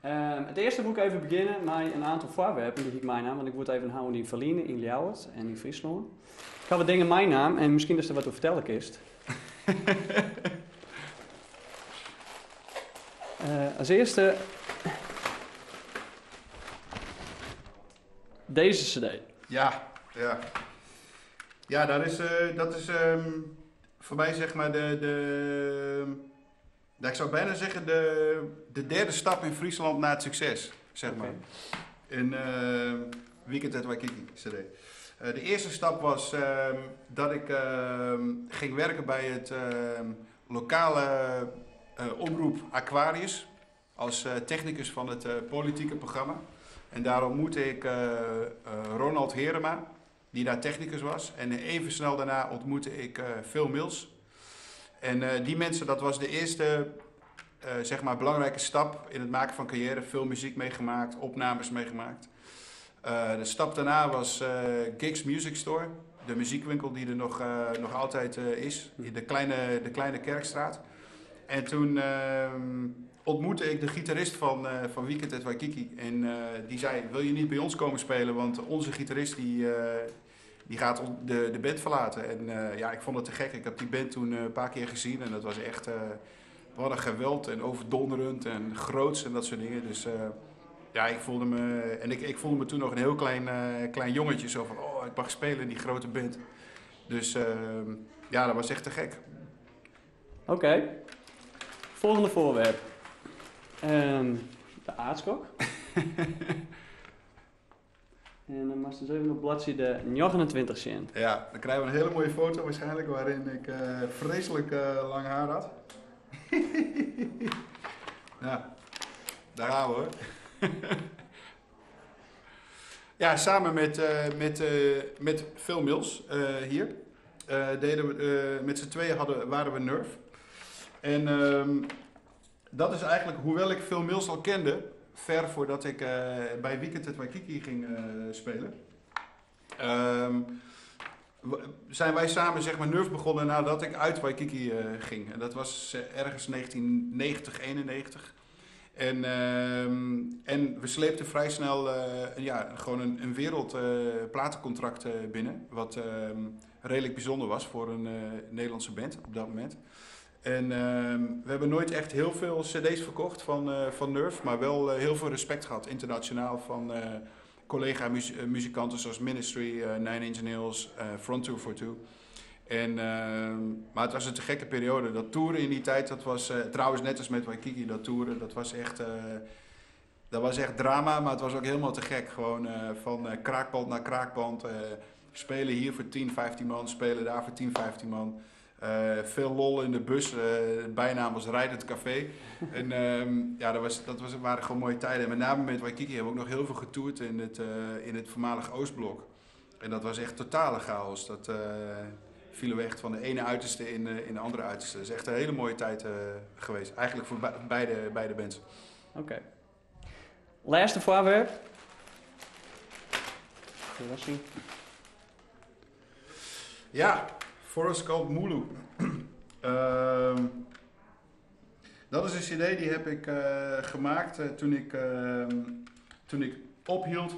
Het eerste moet ik even beginnen met een aantal voorwerpen die ik mijn naam, want ik word even houden in Verliezen, in Ljouwert en in Friesland. Ik ga wat dingen mijn naam en misschien is er wat te vertellen kist. Als eerste deze cd. Ja. Ja, dat is voor mij zeg maar ik zou bijna zeggen de derde stap in Friesland naar het succes, zeg maar. In Weekend at Waikiki CD. De eerste stap was dat ik ging werken bij het lokale omroep Aquarius als technicus van het politieke programma. En daar ontmoette ik Ronald Herema, die daar technicus was. En even snel daarna ontmoette ik Phil Mills. En die mensen, dat was de eerste zeg maar belangrijke stap in het maken van carrière. Veel muziek meegemaakt, opnames meegemaakt. De stap daarna was Gigs Music Store. De muziekwinkel die er nog altijd is. In de kleine Kerkstraat. En toen ontmoette ik de gitarist van Weekend at Waikiki. En die zei, wil je niet bij ons komen spelen? Want onze gitarist die gaat de band verlaten. En ja, ik vond het te gek. Ik heb die band toen een paar keer gezien. En dat was echt wat een geweld en overdonderend en groots en dat soort dingen. Dus ja, ik voelde me toen nog een heel klein jongetje. Zo van, oh, ik mag spelen in die grote band. Dus ja, dat was echt te gek. Oké. Volgende voorwerp. De aardskok. En dan mag je dus even op bladzijde 29 zien. Ja, dan krijgen we een hele mooie foto waarschijnlijk waarin ik vreselijk lang haar had. Ja, daar gaan we hoor. Ja, samen met Phil Mills hier deden we met z'n tweeën waren we Nerve. En dat is eigenlijk, hoewel ik Phil Mills al kende, ver voordat ik bij Weekend at Waikiki ging spelen, zijn wij samen zeg maar Nerve begonnen nadat ik uit Waikiki ging. En dat was ergens 1990, 91. En we sleepten vrij snel gewoon een wereldplatencontract binnen. Wat redelijk bijzonder was voor een Nederlandse band op dat moment. En we hebben nooit echt heel veel cd's verkocht van Nerve, maar wel heel veel respect gehad internationaal van collega-muzikanten zoals Ministry, Nine Inch Nails, Front 242. Maar het was een te gekke periode. Dat toeren in die tijd, dat was trouwens net als met Waikiki, dat toeren, dat was echt drama, maar het was ook helemaal te gek. Gewoon van kraakband naar kraakband, spelen hier voor 10, 15 man, spelen daar voor 10, 15 man. Veel lol in de bus, de bijnaam was Rijdend Café. En ja, waren gewoon mooie tijden. En met name met Waikiki hebben we ook nog heel veel getoerd in het voormalige Oostblok. En dat was echt totale chaos. Dat vielen we echt van de ene uiterste in de andere uiterste. Dat is echt een hele mooie tijd geweest. Eigenlijk voor beide bands. Oké. Laatste voorwerp. Verrassing. Ja, Forest Called Mulu. Dat is een cd die heb ik gemaakt toen ik ophield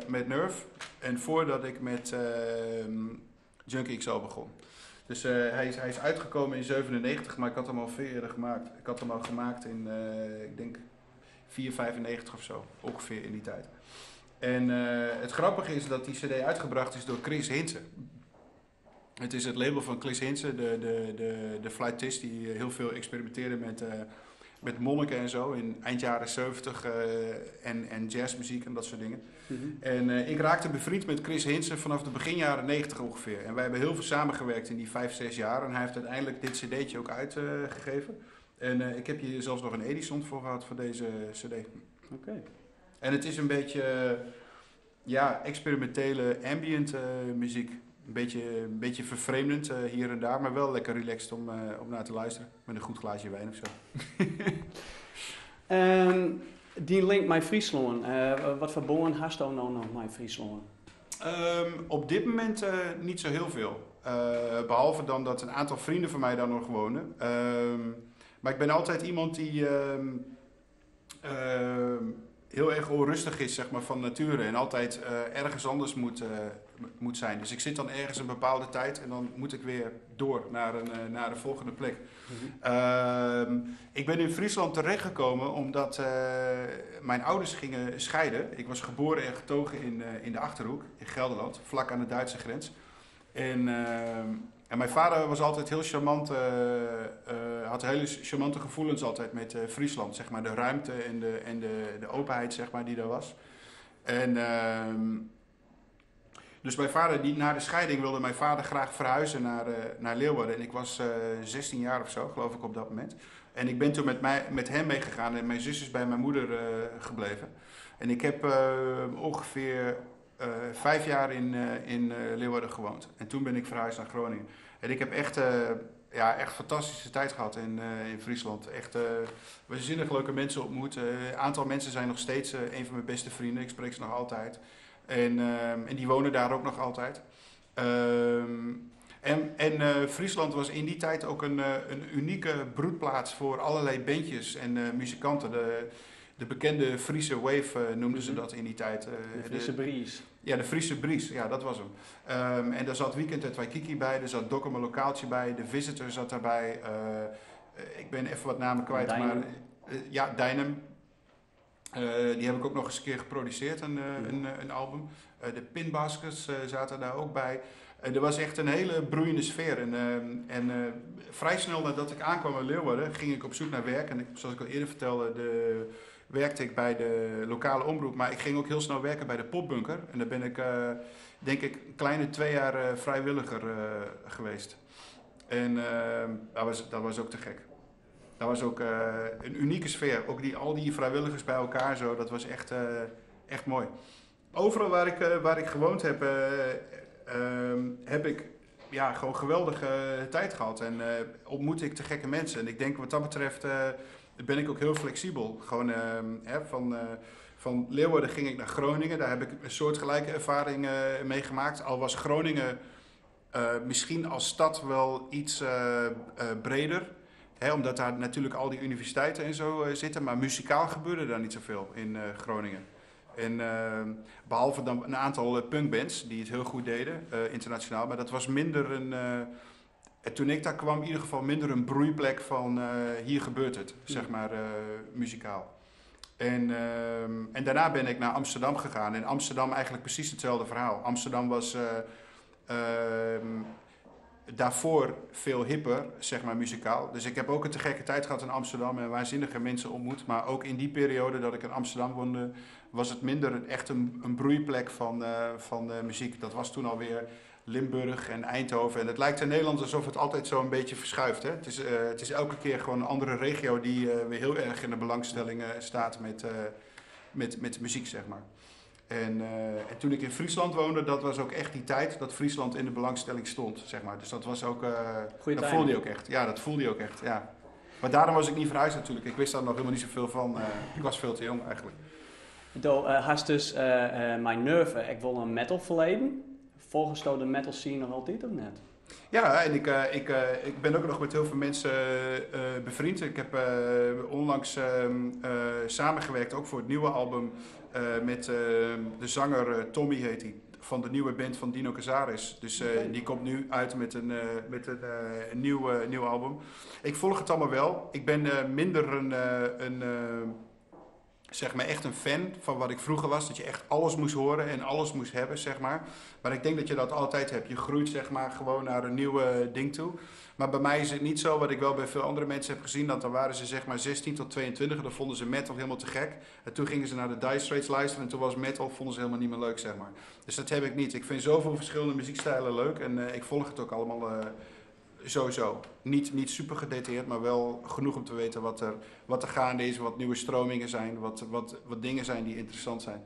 met Nerve en voordat ik met Junkie XL begon. Dus hij is uitgekomen in 97, maar ik had hem al veel eerder gemaakt. Ik had hem al gemaakt in, ik denk, 4,95 of zo, ongeveer in die tijd. En het grappige is dat die cd uitgebracht is door Chris Hinsen. Het is het label van Chris Hinsen, de fluitist die heel veel experimenteerde met monniken en zo in eind jaren 70 en jazzmuziek en dat soort dingen. Mm-hmm. En ik raakte bevriend met Chris Hinsen vanaf de begin jaren 90 ongeveer. En wij hebben heel veel samengewerkt in die 5-6 jaar en hij heeft uiteindelijk dit cd'tje ook uitgegeven. En ik heb hier zelfs nog een Edison voor gehad voor deze cd. Okay. En het is een beetje experimentele ambient muziek. Een beetje vervreemdend hier en daar, maar wel lekker relaxed om naar te luisteren. Met een goed glaasje wijn of zo. Die link met Friesland, wat voor bomen hast je nou nog met Friesland? Op dit moment niet zo heel veel. Behalve dan dat een aantal vrienden van mij daar nog wonen. Maar ik ben altijd iemand die heel erg onrustig is, zeg maar, van nature en altijd ergens anders moet zijn. Dus ik zit dan ergens een bepaalde tijd en dan moet ik weer door naar de volgende plek. Ik ben in Friesland terechtgekomen omdat mijn ouders gingen scheiden. Ik was geboren en getogen in de Achterhoek, in Gelderland, vlak aan de Duitse grens. En mijn vader was altijd heel charmant, had hele charmante gevoelens altijd met Friesland, zeg maar, de ruimte en de openheid, zeg maar, die daar was. Dus mijn vader, na de scheiding wilde mijn vader graag verhuizen naar Leeuwarden. En ik was 16 jaar of zo, geloof ik, op dat moment. En ik ben toen met hem meegegaan en mijn zus is bij mijn moeder gebleven. En ik heb ongeveer 5 jaar in Leeuwarden gewoond. En toen ben ik verhuisd naar Groningen. En ik heb echt fantastische tijd gehad in Friesland. Echt waanzinnig leuke mensen ontmoet. Een aantal mensen zijn nog steeds een van mijn beste vrienden. Ik spreek ze nog altijd. En die wonen daar ook nog altijd. Friesland was in die tijd ook een unieke broedplaats voor allerlei bandjes en muzikanten. De bekende Friese wave noemden ze dat in die tijd. De Friese Bries. Ja, de Friese Bries, ja, dat was hem. En daar zat Weekend at Waikiki bij, er zat Dokkum, een lokaaltje bij, de Visitor zat daarbij. Ik ben even wat namen kwijt, Dynam. maar ja, Dynam. Die heb ik ook nog eens een keer geproduceerd, een album. De Pinbaskets zaten daar ook bij. Er was echt een hele broeiende sfeer. Vrij snel nadat ik aankwam in Leeuwarden ging ik op zoek naar werk. En zoals ik al eerder vertelde, werkte ik bij de lokale omroep. Maar ik ging ook heel snel werken bij de Popbunker. En daar ben ik, denk ik, een kleine 2 jaar vrijwilliger geweest. En dat was ook te gek. Dat was ook een unieke sfeer. Ook al die vrijwilligers bij elkaar zo, dat was echt mooi. Overal waar ik gewoond heb, heb ik gewoon geweldige tijd gehad. En ontmoette ik te gekke mensen. En ik denk wat dat betreft ben ik ook heel flexibel. Gewoon van Leeuwarden ging ik naar Groningen. Daar heb ik een soortgelijke ervaring mee gemaakt. Al was Groningen misschien als stad wel iets breder. Omdat daar natuurlijk al die universiteiten en zo zitten. Maar muzikaal gebeurde daar niet zoveel in Groningen. En behalve dan een aantal punkbands die het heel goed deden, internationaal. Maar dat was minder toen ik daar kwam, in ieder geval minder een broeiplek van hier gebeurt het, zeg maar, muzikaal. En daarna ben ik naar Amsterdam gegaan. En Amsterdam eigenlijk precies hetzelfde verhaal. Amsterdam was daarvoor veel hipper, zeg maar, muzikaal. Dus ik heb ook een te gekke tijd gehad in Amsterdam en waanzinnige mensen ontmoet. Maar ook in die periode dat ik in Amsterdam woonde, was het minder echt een broeiplek van muziek. Dat was toen alweer Limburg en Eindhoven. En het lijkt in Nederland alsof het altijd zo een beetje verschuift. Hè? Het is elke keer gewoon een andere regio die weer heel erg in de belangstelling staat met muziek, zeg maar. En toen ik in Friesland woonde, dat was ook echt die tijd dat Friesland in de belangstelling stond, zeg maar. Dus dat was ook, dat voelde je ook echt. Ja, dat voelde je ook echt, ja. Maar daarom was ik niet verhuisd natuurlijk. Ik wist daar nog helemaal niet zoveel van. Ik was veel te jong eigenlijk. Toen had dus mijn nerve, ik wil een metal verleden. Volgens de metal scene nog altijd of net? Ja, en ik ben ook nog met heel veel mensen bevriend. Ik heb onlangs samengewerkt, ook voor het nieuwe album, met de zanger Tommy heet hij, van de nieuwe band van Dino Cazares. Dus die komt nu uit met een nieuw album. Ik volg het allemaal wel. Ik ben minder zeg maar echt een fan van wat ik vroeger was. Dat je echt alles moest horen en alles moest hebben, zeg maar. Maar ik denk dat je dat altijd hebt. Je groeit, zeg maar, gewoon naar een nieuwe ding toe. Maar bij mij is het niet zo, wat ik wel bij veel andere mensen heb gezien, dat dan waren ze, zeg maar, 16 tot 22. Dan vonden ze metal helemaal te gek. En toen gingen ze naar de Dire Straits luisteren en toen was metal, vonden ze helemaal niet meer leuk, zeg maar. Dus dat heb ik niet. Ik vind zoveel verschillende muziekstijlen leuk en ik volg het ook allemaal sowieso. Niet super gedetailleerd, maar wel genoeg om te weten wat er gaande is, wat nieuwe stromingen zijn, wat dingen zijn die interessant zijn.